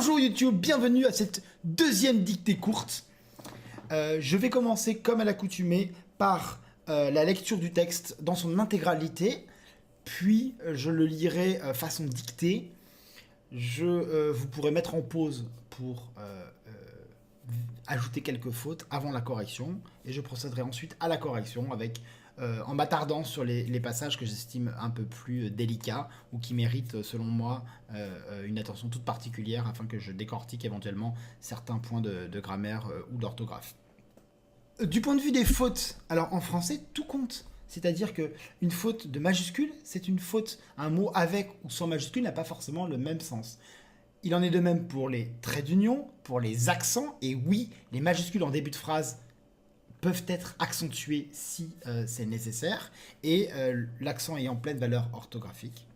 Bonjour YouTube, bienvenue à cette deuxième dictée courte. Je vais commencer comme à l'accoutumée par la lecture du texte dans son intégralité, puis je le lirai façon dictée. Vous pourrez mettre en pause pour ajouter quelques fautes avant la correction, et je procéderai ensuite à la correction en m'attardant sur les passages que j'estime un peu plus délicats ou qui méritent, selon moi, une attention toute particulière afin que je décortique éventuellement certains points de grammaire ou d'orthographe. Du point de vue des fautes, alors en français, tout compte. C'est-à-dire qu'une faute de majuscule, c'est une faute. Un mot avec ou sans majuscule n'a pas forcément le même sens. Il en est de même pour les traits d'union, pour les accents, et oui, les majuscules en début de phrase peuvent être accentuées si c'est nécessaire, et l'accent ayant pleine valeur orthographique,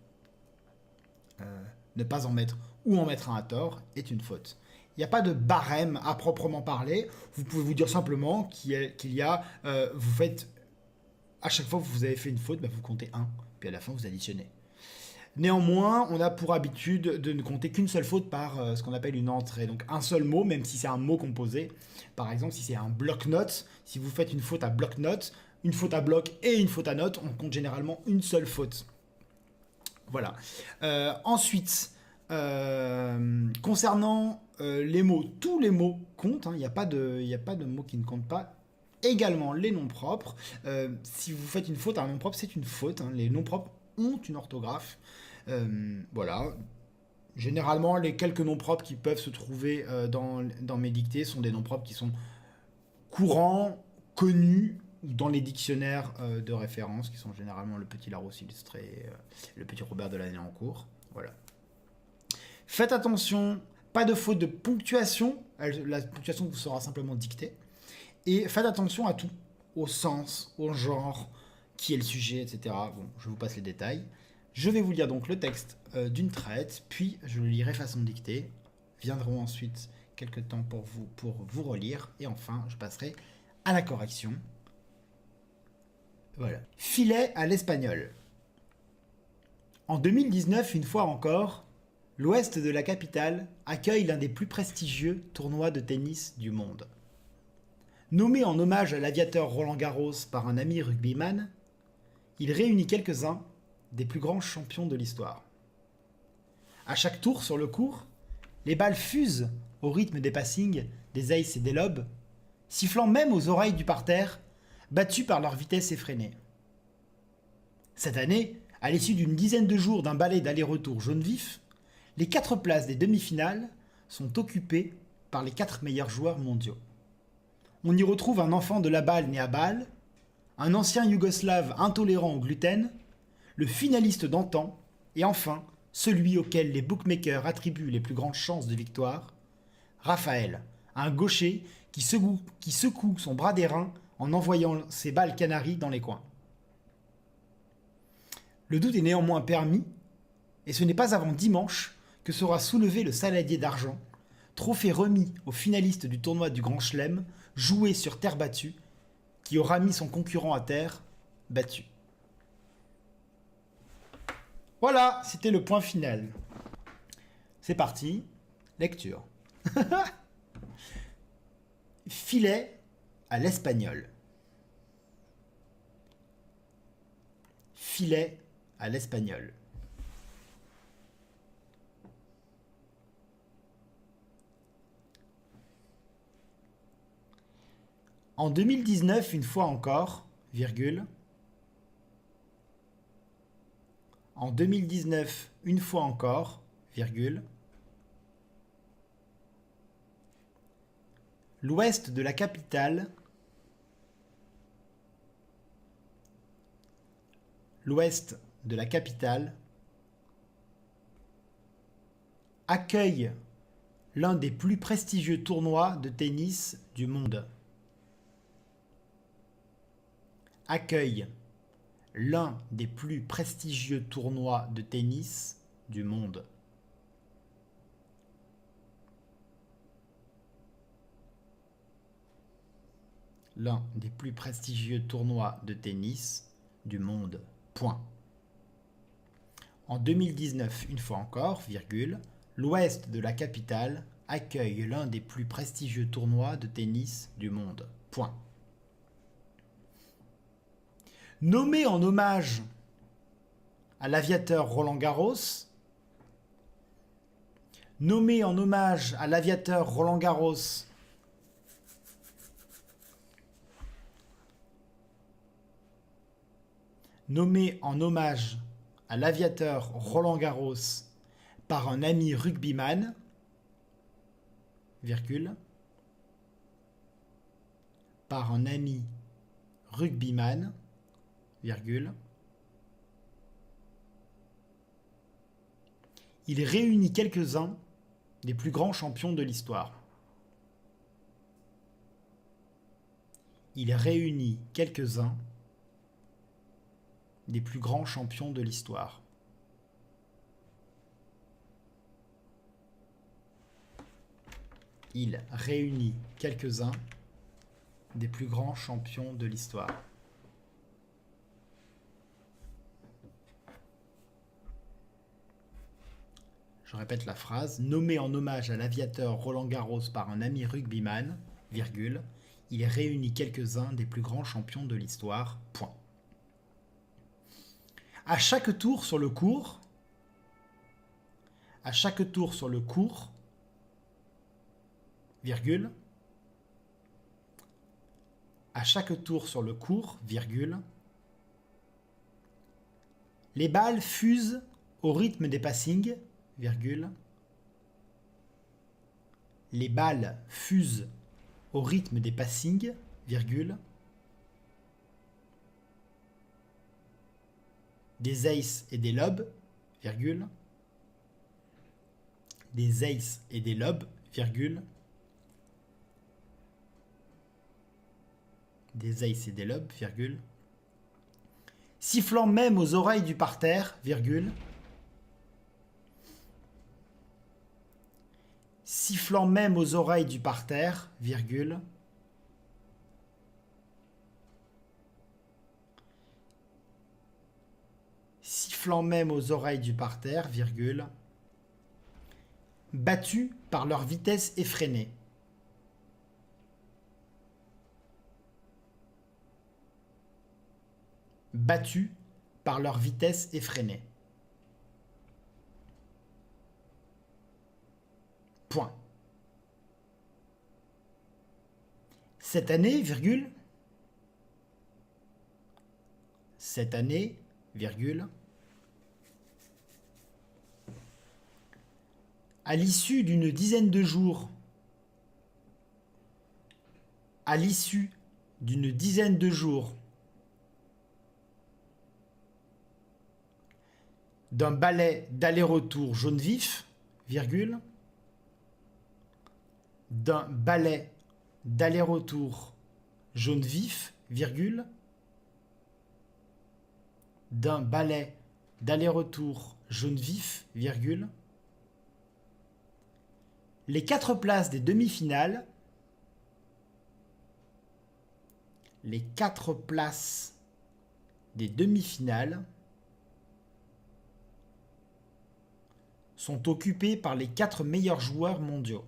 ne pas en mettre ou en mettre un à tort est une faute. Il n'y a pas de barème à proprement parler. Vous pouvez vous dire simplement vous faites, à chaque fois que vous avez fait une faute, vous comptez 1, puis à la fin vous additionnez. Néanmoins, on a pour habitude de ne compter qu'une seule faute par ce qu'on appelle une entrée. Donc un seul mot, même si c'est un mot composé. Par exemple, si c'est un bloc-notes, si vous faites une faute à bloc-notes, une faute à bloc et une faute à notes, on compte généralement une seule faute. Voilà. Ensuite, concernant les mots, tous les mots comptent. Il n'y a pas de mots qui ne comptent pas. Également les noms propres. Si vous faites une faute à un nom propre, c'est une faute. Les noms propres ont une orthographe. Voilà. Généralement, les quelques noms propres qui peuvent se trouver dans mes dictées sont des noms propres qui sont courants, connus, dans les dictionnaires de référence, qui sont généralement le Petit Larousse illustré, le Petit Robert de l'année en cours. Voilà. Faites attention, pas de faute de ponctuation. La ponctuation vous sera simplement dictée. Et faites attention à tout, au sens, au genre, qui est le sujet, etc. Bon, je vous passe les détails. Je vais vous lire donc le texte d'une traite, puis je le lirai façon dictée. Viendront ensuite quelques temps pour vous relire, et enfin, je passerai à la correction. Voilà. Filet à l'espagnol. En 2019, une fois encore, l'ouest de la capitale accueille l'un des plus prestigieux tournois de tennis du monde. Nommé en hommage à l'aviateur Roland Garros par un ami rugbyman, il réunit quelques-uns des plus grands champions de l'histoire. À chaque tour sur le court, les balles fusent au rythme des passings, des aces et des lobes, sifflant même aux oreilles du parterre, battus par leur vitesse effrénée. Cette année, à l'issue d'une dizaine de jours d'un ballet d'aller-retour jaune vif, les 4 places des demi-finales sont occupées par les 4 meilleurs joueurs mondiaux. On y retrouve un enfant de la balle né à Bâle, un ancien yougoslave intolérant au gluten, le finaliste d'antan, et enfin, celui auquel les bookmakers attribuent les plus grandes chances de victoire, Raphaël, un gaucher qui secoue son bras d'airain en envoyant ses balles canaries dans les coins. Le doute est néanmoins permis, et ce n'est pas avant dimanche que sera soulevé le saladier d'argent, trophée remis au finaliste du tournoi du Grand Chelem, joué sur terre battue, qui aura mis son concurrent à terre, battu. Voilà, c'était le point final. C'est parti, lecture. Filet à l'espagnol. Filet à l'espagnol. En 2019, une fois encore, virgule. En 2019, une fois encore, virgule. L'ouest de la capitale. L'ouest de la capitale accueille l'un des plus prestigieux tournois de tennis du monde. Accueille l'un des plus prestigieux tournois de tennis du monde. L'un des plus prestigieux tournois de tennis du monde. Point. En 2019, une fois encore, virgule, l'ouest de la capitale accueille l'un des plus prestigieux tournois de tennis du monde. Point. Nommé en hommage à l'aviateur Roland Garros, nommé en hommage à l'aviateur Roland Garros, nommé en hommage à l'aviateur Roland Garros par un ami rugbyman, virgule, par un ami rugbyman, virgule, il réunit quelques-uns des plus grands champions de l'histoire. Il réunit quelques-uns des plus grands champions de l'histoire. Il réunit quelques-uns des plus grands champions de l'histoire. Je répète la phrase. Nommé en hommage à l'aviateur Roland Garros par un ami rugbyman, virgule, il réunit quelques-uns des plus grands champions de l'histoire. Point. À chaque tour sur le court, virgule, à chaque tour sur le court, virgule, les balles fusent au rythme des passings, virgule, les balles fusent au rythme des passings, virgule, des aces et des lobes, virgule, des aces et des lobes, virgule, des aces et des lobes, virgule, sifflant même aux oreilles du parterre, virgule, sifflant même aux oreilles du parterre, virgule, sifflant même aux oreilles du parterre, virgule, battus par leur vitesse effrénée. Battus par leur vitesse effrénée. Point. Cette année, virgule, à l'issue d'une dizaine de jours, d'un balai d'aller-retour jaune vif, virgule, d'un balai d'aller-retour jaune vif, virgule, d'un balai d'aller-retour jaune vif, virgule, les 4 places des demi-finales, sont occupées par les 4 meilleurs joueurs mondiaux.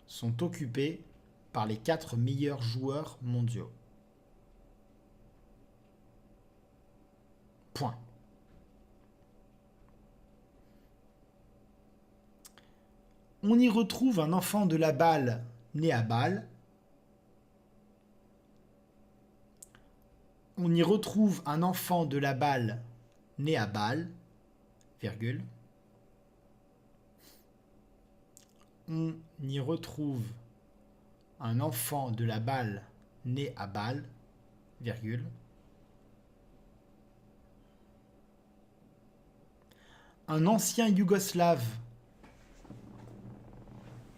Sont occupés par les 4 meilleurs joueurs mondiaux. Point. On y retrouve un enfant de la balle né à Bâle. On y retrouve un enfant de la balle né à Bâle, virgule. On y retrouve un enfant de la balle né à Bâle, virgule. Un ancien Yougoslave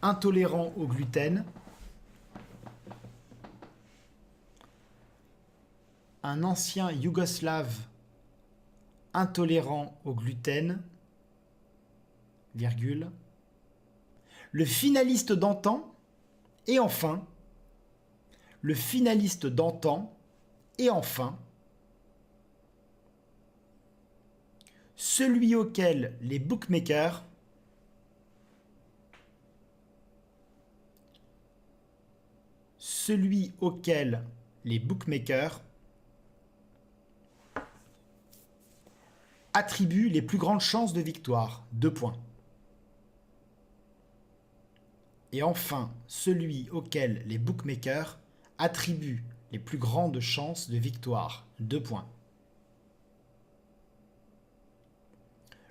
intolérant au gluten. Un ancien Yougoslave intolérant au gluten, virgule. Le finaliste d'antan, et enfin, le finaliste d'antan Et enfin, celui auquel les bookmakers attribuent les plus grandes chances de victoire. 2 points. Et enfin, celui auquel les bookmakers attribuent les plus grandes chances de victoire. 2 points.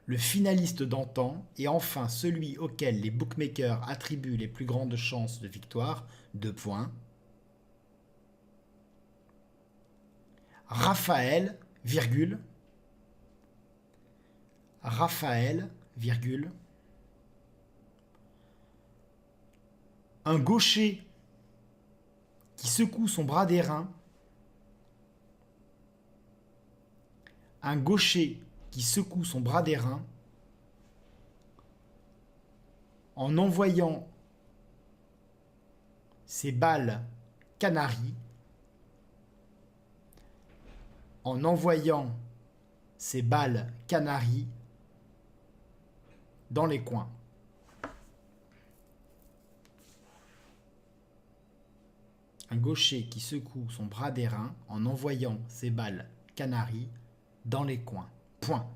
Le finaliste d'antan et enfin celui auquel les bookmakers attribuent les plus grandes chances de victoire. 2 points. Raphaël, virgule, un gaucher qui secoue son bras d'airain, en envoyant ses balles canaries, dans les coins. Un gaucher qui secoue son bras d'airain en envoyant ses balles canaries dans les coins. Point.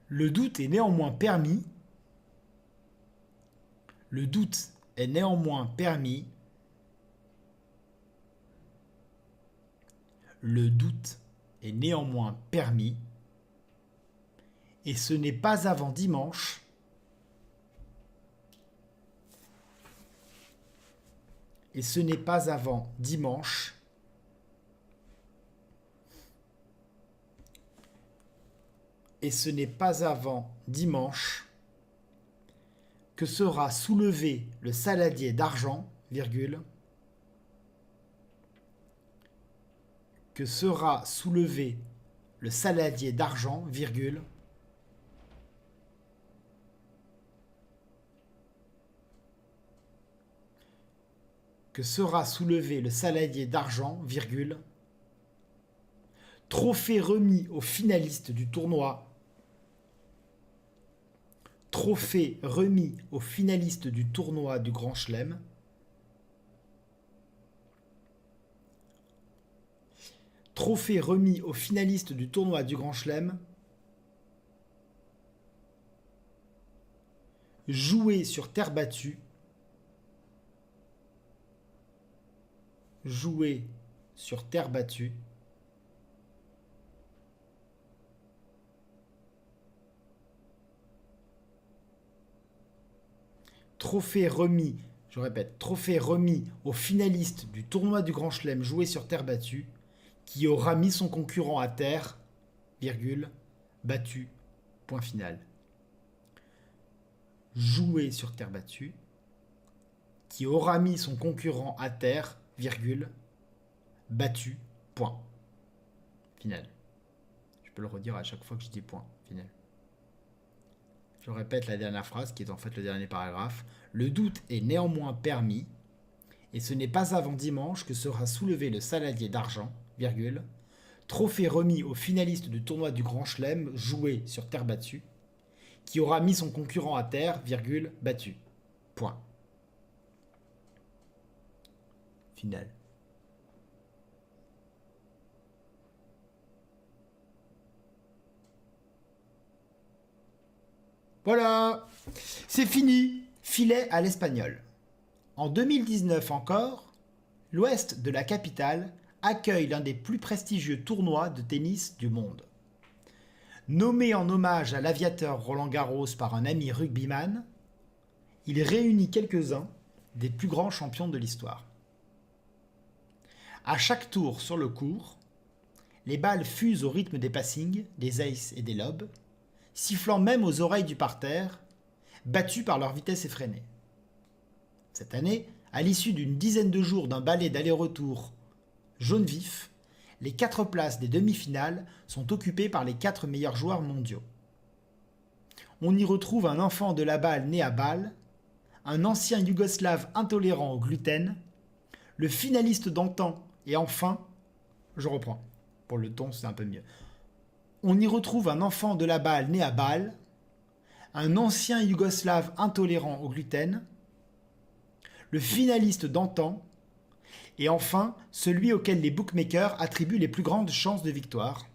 Le doute est néanmoins permis. Et ce n'est pas avant dimanche que sera soulevé le saladier d'argent, virgule, trophée remis aux finalistes du tournoi du Grand Chelem, joué sur terre battue, trophée remis aux finalistes du tournoi du Grand Chelem joué sur terre battue, qui aura mis son concurrent à terre, virgule, battu, point final. Joué sur terre battue, qui aura mis son concurrent à terre, virgule, battu, point final. Je peux le redire à chaque fois que je dis point final. Je répète la dernière phrase, qui est en fait le dernier paragraphe. Le doute est néanmoins permis, et ce n'est pas avant dimanche que sera soulevé le saladier d'argent, virgule, trophée remis au finaliste du tournoi du Grand Chelem joué sur terre battue, qui aura mis son concurrent à terre, virgule, battu. Point. Final. Voilà, c'est fini, filet à l'espagnol. En 2019 encore, l'ouest de la capitale accueille l'un des plus prestigieux tournois de tennis du monde. Nommé en hommage à l'aviateur Roland Garros par un ami rugbyman, il réunit quelques-uns des plus grands champions de l'histoire. À chaque tour sur le court, les balles fusent au rythme des passings, des aces et des lobes, sifflant même aux oreilles du parterre, battus par leur vitesse effrénée. Cette année, à l'issue d'une dizaine de jours d'un ballet d'aller-retour jaune vif, les 4 places des demi-finales sont occupées par les 4 meilleurs joueurs mondiaux. On y retrouve un enfant de la balle né à Bâle, un ancien Yougoslave intolérant au gluten, le finaliste d'antan et enfin, je reprends, pour le ton c'est un peu mieux, on y retrouve un enfant de la balle né à Bâle, un ancien Yougoslave intolérant au gluten, le finaliste d'antan et enfin celui auquel les bookmakers attribuent les plus grandes chances de victoire,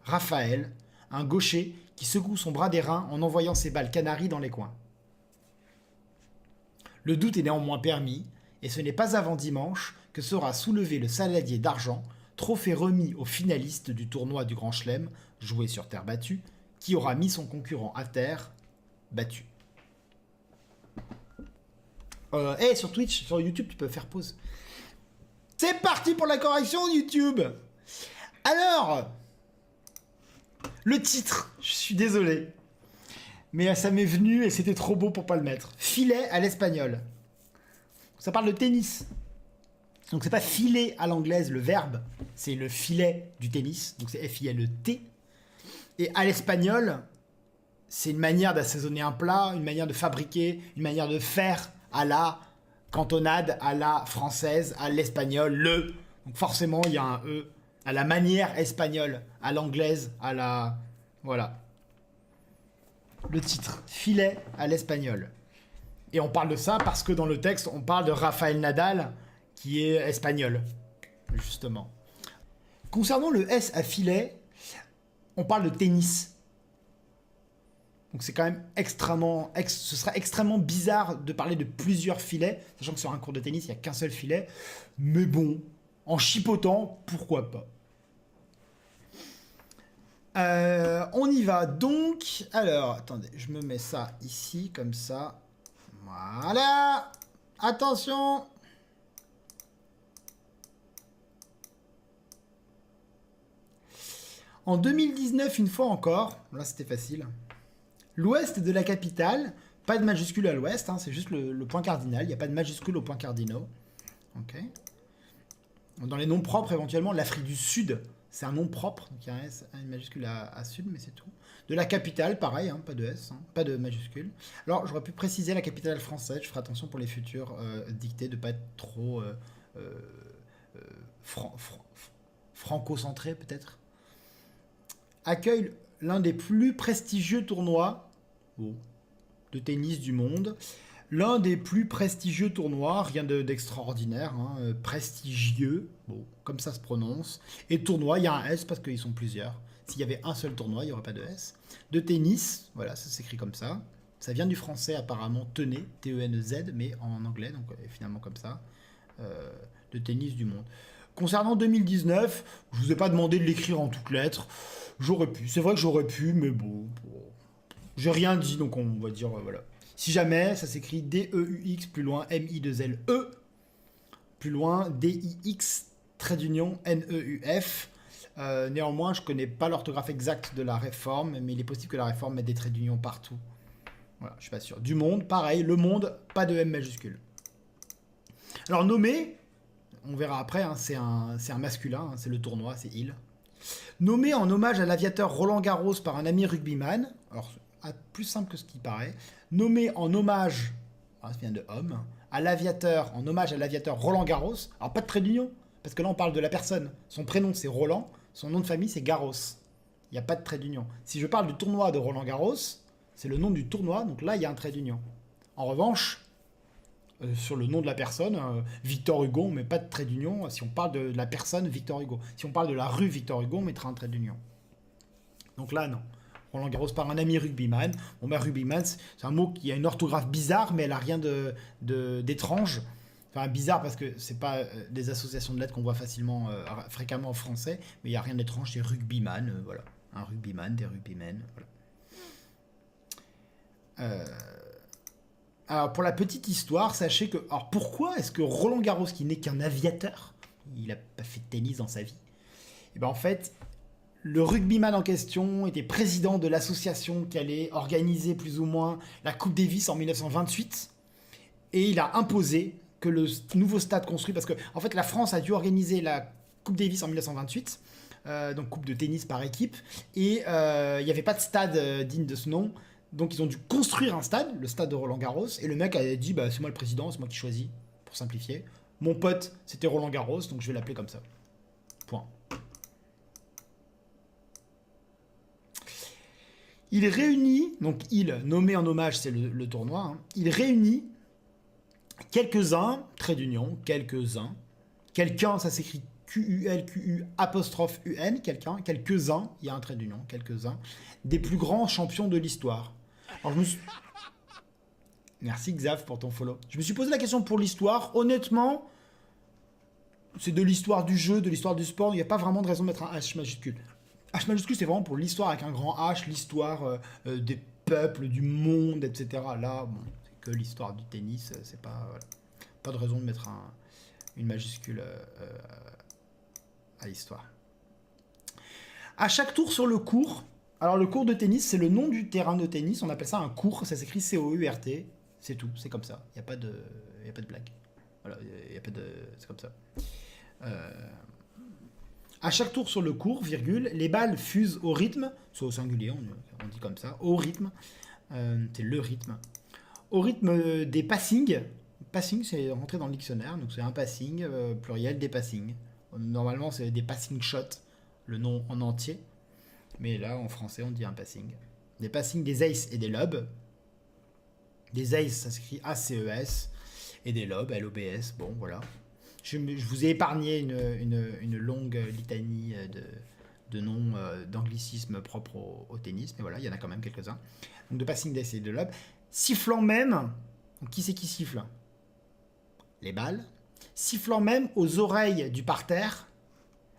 Raphaël, un gaucher qui secoue son bras d'airain en envoyant ses balles canaries dans les coins. Le doute est néanmoins permis, et ce n'est pas avant dimanche que sera soulevé le saladier d'argent, trophée remis au finaliste du tournoi du Grand Chelem, joué sur terre battue, qui aura mis son concurrent à terre, battu. Sur Twitch, sur YouTube, tu peux faire pause. C'est parti pour la correction YouTube. Alors, le titre, je suis désolé. Mais ça m'est venu et c'était trop beau pour pas le mettre. Filet à l'espagnol. Ça parle de tennis. Donc c'est pas filet à l'anglaise, le verbe. C'est le filet du tennis. Donc c'est F-I-L-E-T. Et à l'espagnol, c'est une manière d'assaisonner un plat, une manière de fabriquer, une manière de faire à la cantonade, à la française, à l'espagnol, le. Donc forcément, il y a un E. À la manière espagnole, à l'anglaise, à la... Voilà. Le titre, filet à l'espagnol. Et on parle de ça parce que dans le texte, on parle de Rafael Nadal, qui est espagnol, justement. Concernant le S à filet, on parle de tennis. Donc c'est quand même ce serait extrêmement bizarre de parler de plusieurs filets, sachant que sur un cours de tennis, il n'y a qu'un seul filet. Mais bon, en chipotant, pourquoi pas. On y va donc. Alors, attendez, je me mets ça ici, comme ça. Voilà. Attention. En 2019, une fois encore, là c'était facile, l'ouest de la capitale, pas de majuscule à l'ouest, hein, c'est juste le point cardinal, il n'y a pas de majuscule au point cardinal. Ok. Dans les noms propres, éventuellement, l'Afrique du Sud, c'est un nom propre, donc il y a une majuscule à sud, mais c'est tout. De la capitale, pareil, hein, pas de S, hein, pas de majuscule. Alors, j'aurais pu préciser la capitale française, je ferai attention pour les futurs dictées, de ne pas être trop franco-centré, peut-être. Accueille l'un des plus prestigieux tournois de tennis du monde. L'un des plus prestigieux tournois, rien d'extraordinaire, hein, prestigieux, bon, comme ça se prononce. Et tournoi, il y a un S parce qu'ils sont plusieurs. S'il y avait un seul tournoi, il n'y aurait pas de S. De tennis, voilà, ça s'écrit comme ça. Ça vient du français apparemment tenez, T-E-N-E-Z, mais en anglais, donc finalement comme ça. De tennis du monde. Concernant 2019, je vous ai pas demandé de l'écrire en toutes lettres. J'aurais pu, c'est vrai que j'aurais pu, mais bon. J'ai rien dit, donc on va dire, voilà. Si jamais, ça s'écrit D-E-U-X, plus loin M-I-2-L-E, plus loin D-I-X, trait d'union, N-E-U-F. Néanmoins, je ne connais pas l'orthographe exacte de la réforme, mais il est possible que la réforme mette des traits d'union partout. Voilà, je suis pas sûr. Du monde, pareil, le monde, pas de M majuscule. Alors, nommé, on verra après, hein, c'est un masculin, hein, c'est le tournoi, c'est il. Nommé en hommage à l'aviateur Roland Garros par un ami rugbyman, alors plus simple que ce qui paraît, nommé en hommage, ça vient de homme, en hommage à l'aviateur Roland Garros, alors pas de trait d'union, parce que là on parle de la personne, son prénom c'est Roland, son nom de famille c'est Garros, il n'y a pas de trait d'union. Si je parle du tournoi de Roland Garros, c'est le nom du tournoi, donc là il y a un trait d'union. En revanche, sur le nom de la personne, Victor Hugo, on ne met pas de trait d'union. Si on parle de la personne, Victor Hugo. Si on parle de la rue Victor Hugo, on mettra un trait d'union. Donc là, non. Roland Garros par un ami rugbyman. Bon, bah, rugbyman, c'est un mot qui a une orthographe bizarre, mais elle n'a rien d'étrange. Enfin, bizarre parce que c'est pas des associations de lettres qu'on voit facilement, fréquemment en français, mais il n'y a rien d'étrange, c'est rugbyman, voilà. Un rugbyman, des rugbymen, voilà. Alors, pour la petite histoire, sachez que... Alors, pourquoi est-ce que Roland Garros, qui n'est qu'un aviateur, il n'a pas fait de tennis dans sa vie, et ben en fait, le rugbyman en question était président de l'association qui allait organiser plus ou moins la Coupe Davis en 1928, et il a imposé que le nouveau stade construit, parce que en fait, la France a dû organiser la Coupe Davis en 1928, donc coupe de tennis par équipe, et il n'y avait pas de stade digne de ce nom. Donc ils ont dû construire un stade, le stade de Roland-Garros, et le mec a dit, bah c'est moi le président, c'est moi qui choisis, pour simplifier. Mon pote, c'était Roland-Garros, donc je vais l'appeler comme ça. Point. Il réunit, donc il, nommé en hommage, c'est le tournoi, hein, il réunit quelques-uns, trait d'union, quelques-uns, quelqu'un, ça s'écrit Q-U-L-Q-U apostrophe U-N, quelqu'un, quelques-uns, il y a un trait d'union, quelques-uns, des plus grands champions de l'histoire. Alors je me suis... Merci Xav pour ton follow. Je me suis posé la question pour l'histoire, honnêtement, c'est de l'histoire du jeu, de l'histoire du sport, il n'y a pas vraiment de raison de mettre un H majuscule. H majuscule, c'est vraiment pour l'histoire avec un grand H, l'histoire des peuples, du monde, etc. Là, bon, c'est que l'histoire du tennis, c'est pas... Voilà. Pas de raison de mettre une majuscule à l'histoire. À chaque tour sur le court, alors le court de tennis, c'est le nom du terrain de tennis, on appelle ça un court, ça s'écrit C-O-U-R-T, c'est tout, c'est comme ça, il n'y a pas de blague. Voilà, il y a pas de... c'est comme ça. À chaque tour sur le court, virgule, les balles fusent au rythme, soit au singulier, on dit comme ça, au rythme, c'est le rythme, au rythme des passings. Passing, c'est rentré dans le dictionnaire, donc c'est un passing, pluriel, des passings. Normalement, c'est des passing shots, le nom en entier, mais là, en français, on dit un passing. Des passings, des aces et des lobes. Des aces, ça s'écrit A-C-E-S, et des lobes, L-O-B-S, bon, voilà. Je vous ai épargné une longue litanie de noms d'anglicismes propres au tennis, mais voilà, il y en a quand même quelques-uns. Donc de passing, d'ace et de lobes. Sifflant même, donc qui c'est qui siffle ? Les balles, sifflant même aux oreilles du parterre.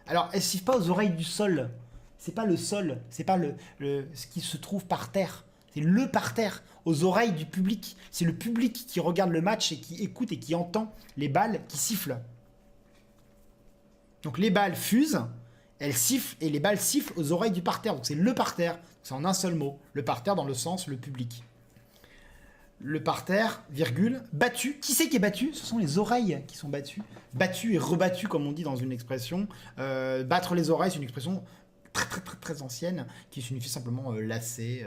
Alors, elles ne sifflent pas aux oreilles du sol. C'est pas le sol, c'est pas ce qui se trouve par terre. C'est le parterre, aux oreilles du public. C'est le public qui regarde le match et qui écoute et qui entend les balles qui sifflent. Donc les balles fusent, elles sifflent et les balles sifflent aux oreilles du parterre. Donc c'est le parterre, c'est en un seul mot. Le parterre dans le sens le public. Le parterre, virgule, battu. Qui c'est qui est battu ? Ce sont les oreilles qui sont battues. Battu et rebattu, comme on dit dans une expression. Battre les oreilles, c'est une expression très ancienne qui signifie simplement lasser,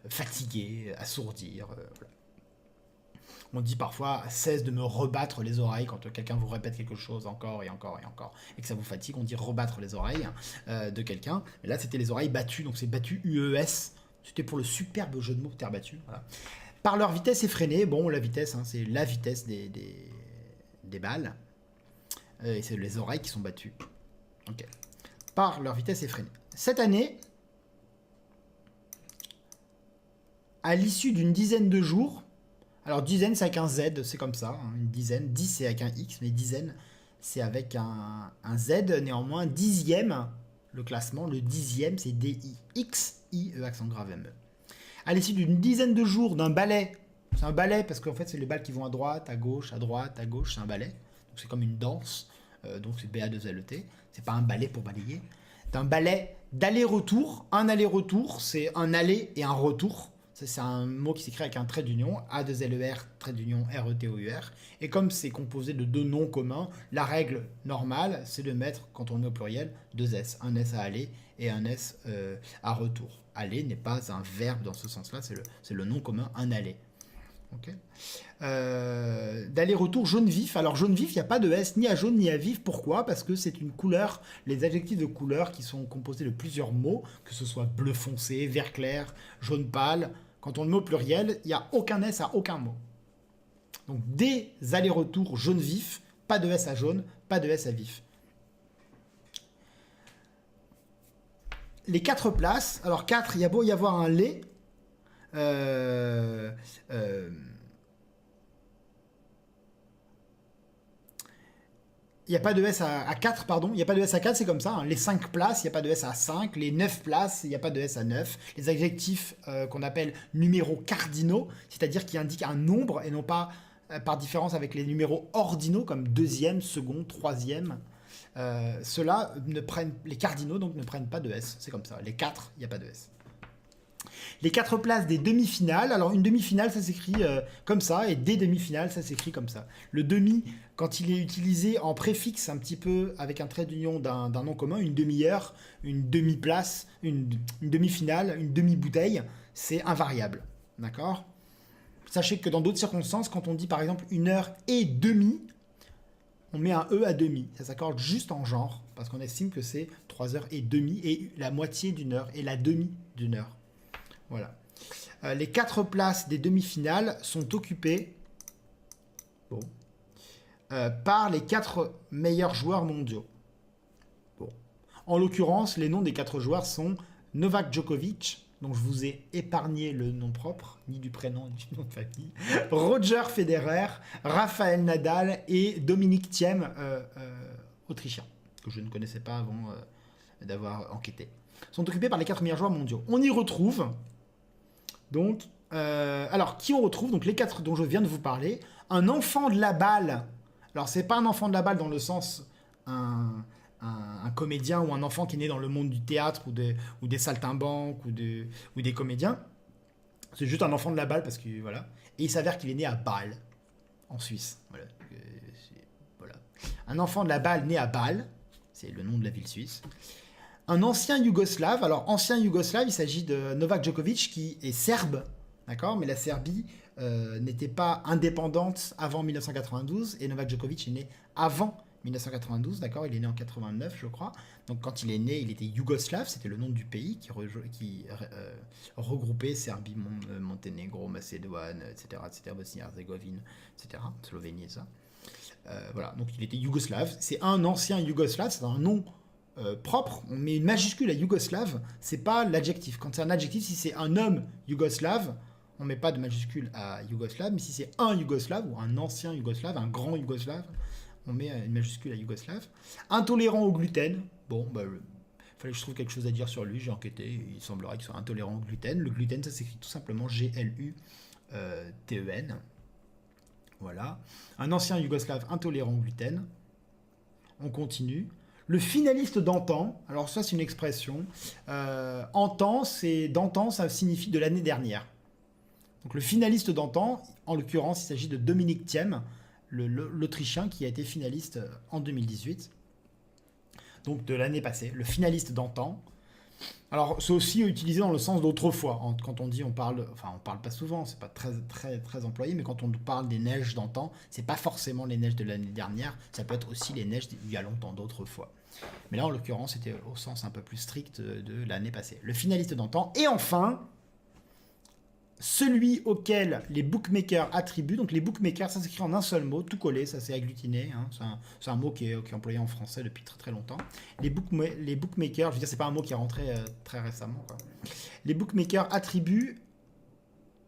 fatiguer, assourdir. Voilà. On dit parfois cesse de me rebattre les oreilles quand quelqu'un vous répète quelque chose encore et encore et encore et que ça vous fatigue. On dit rebattre les oreilles de quelqu'un. Et là, c'était les oreilles battues, donc c'est battu UES. C'était pour le superbe jeu de mots terre battue. Voilà. Par leur vitesse effrénée, bon, la vitesse, hein, c'est la vitesse des balles. Et c'est les oreilles qui sont battues. Ok. Par leur vitesse effrénée. Cette année, à l'issue d'une dizaine de jours, alors dizaine c'est avec un Z, c'est comme ça, hein, une dizaine, 10 c'est avec un X, mais dizaine c'est avec un Z, néanmoins, dixième, le classement, le dixième c'est D-I-X-I-E, accent grave M-E. À l'issue d'une dizaine de jours d'un ballet, c'est un ballet parce qu'en fait c'est les balles qui vont à droite, à gauche, c'est un ballet, donc c'est comme une danse, donc c'est B-A-2-L-E-T, c'est pas un ballet pour balayer, c'est un ballet d'aller-retour, un aller-retour, c'est un aller et un retour, c'est un mot qui s'écrit avec un trait d'union, A-2-L-E-R, trait d'union R-E-T-O-U-R, et comme c'est composé de deux noms communs, la règle normale c'est de mettre, quand on est au pluriel, deux S, un S à aller et un S à retour. Aller n'est pas un verbe dans ce sens-là, c'est le nom commun, un aller. Okay. D'aller-retour jaune vif. Alors jaune vif, il n'y a pas de S ni à jaune ni à vif. Pourquoi ? Parce que c'est une couleur, les adjectifs de couleur qui sont composés de plusieurs mots, que ce soit bleu foncé, vert clair, jaune pâle. Quand on le met au pluriel, il n'y a aucun S à aucun mot. Donc des allers-retours jaune vif, pas de S à jaune, pas de S à vif. Les 4 places, alors 4, il y a beau y avoir un lait, il n'y a pas de S à 4, pardon, il n'y a pas de S à 4, c'est comme ça, hein. Les 5 places, il n'y a pas de S à 5, les 9 places, il n'y a pas de S à 9, les adjectifs qu'on appelle numéros cardinaux, c'est-à-dire qui indiquent un nombre et non pas par différence avec les numéros ordinaux comme deuxième, second, troisième. Ceux-là les cardinaux donc ne prennent pas de S, c'est comme ça. Les 4, il n'y a pas de S. Les 4 places des demi-finales, alors une demi-finale ça s'écrit comme ça et des demi-finales ça s'écrit comme ça. Le demi, quand il est utilisé en préfixe un petit peu avec un trait d'union d'un nom commun, une demi-heure, une demi-place, une demi-finale, une demi-bouteille, c'est invariable. D'accord? Sachez que dans d'autres circonstances, quand on dit par exemple 1h30, on met un E à demi. Ça s'accorde juste en genre, parce qu'on estime que c'est 3h30 et la moitié d'une heure et la demi d'une heure. Voilà. Les 4 places des demi-finales sont occupées par les 4 meilleurs joueurs mondiaux. Bon. En l'occurrence, les noms des 4 joueurs sont Novak Djokovic, dont je vous ai épargné le nom propre, ni du prénom, ni du nom de famille, Roger Federer, Rafael Nadal et Dominic Thiem, autrichien, que je ne connaissais pas avant d'avoir enquêté. Sont occupés par les 4 meilleurs joueurs mondiaux. On y retrouve, donc, alors, qui on retrouve? Donc, les 4 dont je viens de vous parler. Un enfant de la balle. Alors, c'est pas un enfant de la balle dans le sens un comédien ou un enfant qui est né dans le monde du théâtre ou des saltimbanques ou des comédiens. C'est juste un enfant de la balle parce que voilà. Et il s'avère qu'il est né à Bâle, en Suisse. Voilà. Voilà. Un enfant de la balle né à Bâle, c'est le nom de la ville suisse. Un ancien Yougoslave. Alors, ancien Yougoslave, il s'agit de Novak Djokovic qui est serbe, d'accord? Mais la Serbie n'était pas indépendante avant 1992 et Novak Djokovic est né avant 1992, d'accord? Il est né en 89, je crois. Donc, quand il est né, il était Yougoslave, c'était le nom du pays qui regroupait Serbie, Monténégro, Macédoine, etc., Bosnie-Herzégovine, etc., Slovénie et ça. Voilà, donc il était Yougoslave. C'est un ancien Yougoslave, c'est un nom propre. On met une majuscule à Yougoslave, c'est pas l'adjectif. Quand c'est un adjectif, si c'est un homme Yougoslave, on met pas de majuscule à Yougoslave, mais si c'est un Yougoslave ou un ancien Yougoslave, un grand Yougoslave, on met une majuscule à Yougoslave. Intolérant au gluten. Bon, bah, fallait que je trouve quelque chose à dire sur lui. J'ai enquêté. Il semblerait qu'il soit intolérant au gluten. Le gluten, ça s'écrit tout simplement G-L-U-T-E-N. Voilà. Un ancien Yougoslave intolérant au gluten. On continue. Le finaliste d'antan. Alors ça, c'est une expression. D'antan, ça signifie de l'année dernière. Donc le finaliste d'antan, en l'occurrence, il s'agit de Dominic Thiem, l'Autrichien qui a été finaliste en 2018, donc de l'année passée, le finaliste d'antan. Alors c'est aussi utilisé dans le sens d'autrefois. Quand on dit, on parle pas souvent, c'est pas très employé, mais quand on parle des neiges d'antan, c'est pas forcément les neiges de l'année dernière, ça peut être aussi les neiges d'il y a longtemps, d'autrefois. Mais là en l'occurrence c'était au sens un peu plus strict de l'année passée. Le finaliste d'antan. Et enfin, celui auquel les bookmakers attribuent, donc les bookmakers, ça s'écrit en un seul mot, tout collé, ça s'est agglutiné, hein, c'est un mot qui est employé en français depuis très longtemps. Les bookmakers, je veux dire, c'est pas un mot qui est rentré très récemment, quoi. Les bookmakers attribuent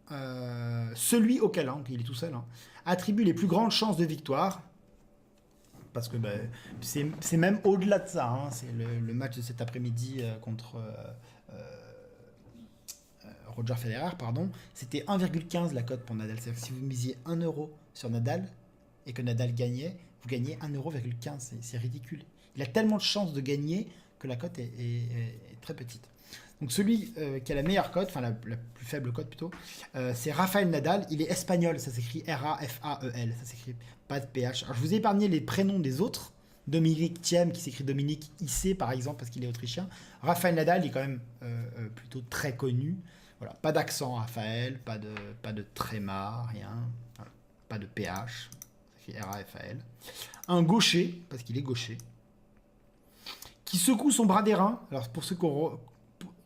celui auquel, hein, il est tout seul, hein, attribuent les plus grandes chances de victoire, parce que c'est même au-delà de ça, hein, c'est le match de cet après-midi contre... Roger Federer, pardon, c'était 1,15 la cote pour Nadal. C'est-à-dire que si vous misiez 1 euro sur Nadal et que Nadal gagnait, vous gagnez 1,15 €. C'est ridicule. Il a tellement de chances de gagner que la cote est très petite. Donc celui qui a la meilleure cote, enfin la plus faible cote plutôt, c'est Rafael Nadal. Il est espagnol, ça s'écrit R-A-F-A-E-L, ça s'écrit pas de PH. Alors je vous ai épargné les prénoms des autres. Dominic Thiem, qui s'écrit Dominique IC par exemple, parce qu'il est autrichien. Rafael Nadal, il est quand même plutôt très connu. Voilà, pas d'accent Raphaël, pas de tréma, rien. Voilà, pas de PH, ça fait R-A-F-A-L. Un gaucher, parce qu'il est gaucher, qui secoue son bras d'airain. Alors pour ceux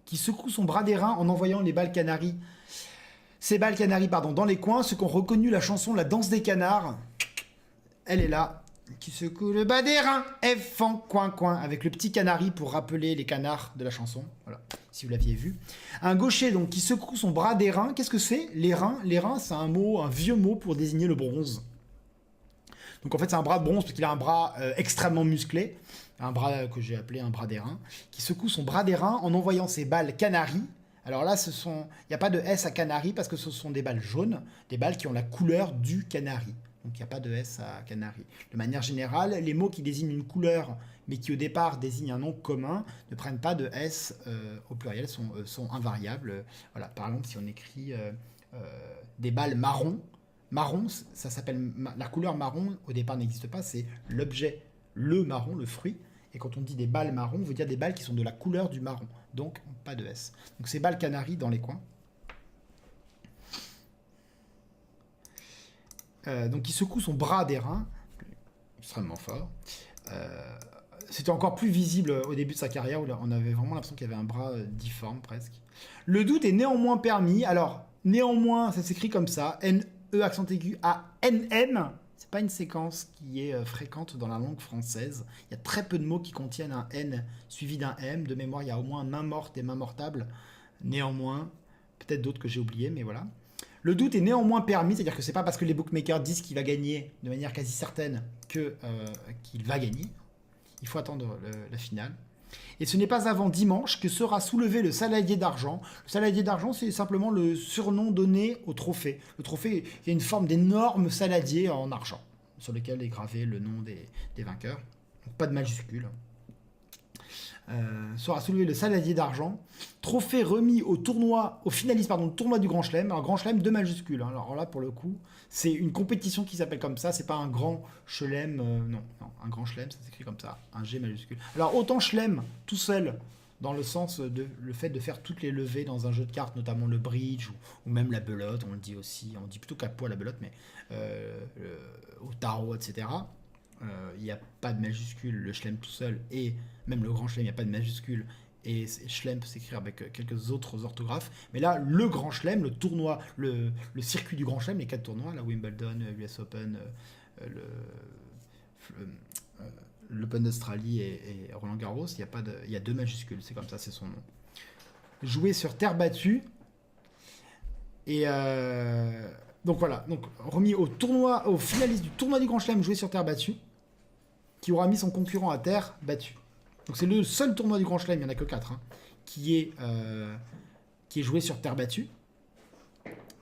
qui secoue son bras d'airain en envoyant les balles canaries. Ces balles canaries, dans les coins, ceux qui ont reconnu la chanson La danse des canards, elle est là. Qui secoue le bas d'airain, F en coin, avec le petit canari pour rappeler les canards de la chanson. Voilà, si vous l'aviez vu. Un gaucher, donc, qui secoue son bras d'airain. Qu'est-ce que c'est? Les reins, c'est un vieux mot pour désigner le bronze. Donc, en fait, c'est un bras de bronze parce qu'il a un bras extrêmement musclé. Un bras que j'ai appelé un bras d'airain. Qui secoue son bras d'airain en envoyant ses balles canaries. Alors là, il n'y a pas de S à canari parce que ce sont des balles jaunes. Des balles qui ont la couleur du canari. Donc il n'y a pas de S à canari. De manière générale, les mots qui désignent une couleur, mais qui au départ désignent un nom commun, ne prennent pas de S au pluriel, sont invariables. Voilà, par exemple, si on écrit des balles marron, ça s'appelle la couleur marron, au départ n'existe pas, c'est l'objet, le marron, le fruit. Et quand on dit des balles marron, on veut dire des balles qui sont de la couleur du marron. Donc pas de S. Donc ces balles canaries dans les coins. Donc il secoue son bras d'airain, extrêmement fort. C'était encore plus visible au début de sa carrière, où on avait vraiment l'impression qu'il y avait un bras difforme presque. Le doute est néanmoins permis. Alors, néanmoins, ça s'écrit comme ça, N-E accent aigu A-N-M. C'est pas une séquence qui est fréquente dans la langue française. Il y a très peu de mots qui contiennent un N suivi d'un M. De mémoire, il y a au moins main morte et main mortable. Néanmoins, peut-être d'autres que j'ai oubliés, mais voilà. Le doute est néanmoins permis, c'est-à-dire que c'est pas parce que les bookmakers disent qu'il va gagner de manière quasi certaine qu'il va gagner. Il faut attendre la finale. Et ce n'est pas avant dimanche que sera soulevé le saladier d'argent. Le saladier d'argent, c'est simplement le surnom donné au trophée. Le trophée, il y a une forme d'énorme saladier en argent, sur lequel est gravé le nom des vainqueurs. Donc, pas de majuscule. Sera soulevé le saladier d'argent. Trophée remis au finaliste du tournoi du Grand Chelem. Un Grand Chelem, 2 majuscules. Alors là, pour le coup, c'est une compétition qui s'appelle comme ça. C'est pas un Grand Chelem. Non, un Grand Chelem, ça s'écrit comme ça. Un G majuscule. Alors autant Chelem, tout seul, dans le sens de le fait de faire toutes les levées dans un jeu de cartes, notamment le bridge ou même la belote. On le dit aussi. On dit plutôt qu'à poids la belote, mais au tarot, etc. Il n'y a pas de majuscule, le Chelem tout seul, et même le Grand Chelem, il n'y a pas de majuscule, et Chelem peut s'écrire avec quelques autres orthographes. Mais là, le Grand Chelem, le tournoi, le circuit du Grand Chelem, les 4 tournois, la Wimbledon, US Open, l'Open d'Australie et Roland Garros, il y a 2 majuscules, c'est comme ça, c'est son nom. Joué sur terre battue, et donc voilà, donc remis au finaliste du tournoi du Grand Chelem joué sur terre battue, qui aura mis son concurrent à terre battu. Donc c'est le seul tournoi du Grand Chelem, il n'y en a que 4, qui est joué sur terre battue,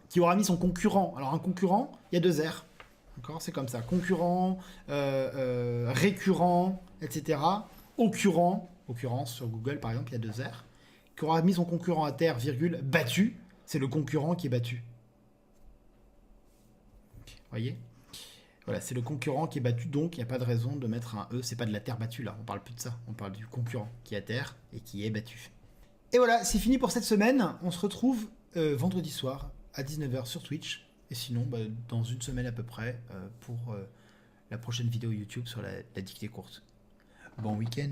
qui aura mis son concurrent. Alors un concurrent, il y a 2 R, d'accord, c'est comme ça. Concurrent, récurrent, etc. Occurrence sur Google par exemple, il y a 2 R. Qui aura mis son concurrent à terre, virgule, battu, c'est le concurrent qui est battu. Voyez ? Voilà, c'est le concurrent qui est battu, donc il n'y a pas de raison de mettre un E, c'est pas de la terre battue là, on parle plus de ça, on parle du concurrent qui est à terre et qui est battu. Et voilà, c'est fini pour cette semaine, on se retrouve vendredi soir à 19h sur Twitch, et sinon dans une semaine à peu près pour la prochaine vidéo YouTube sur la dictée courte. Bon week-end.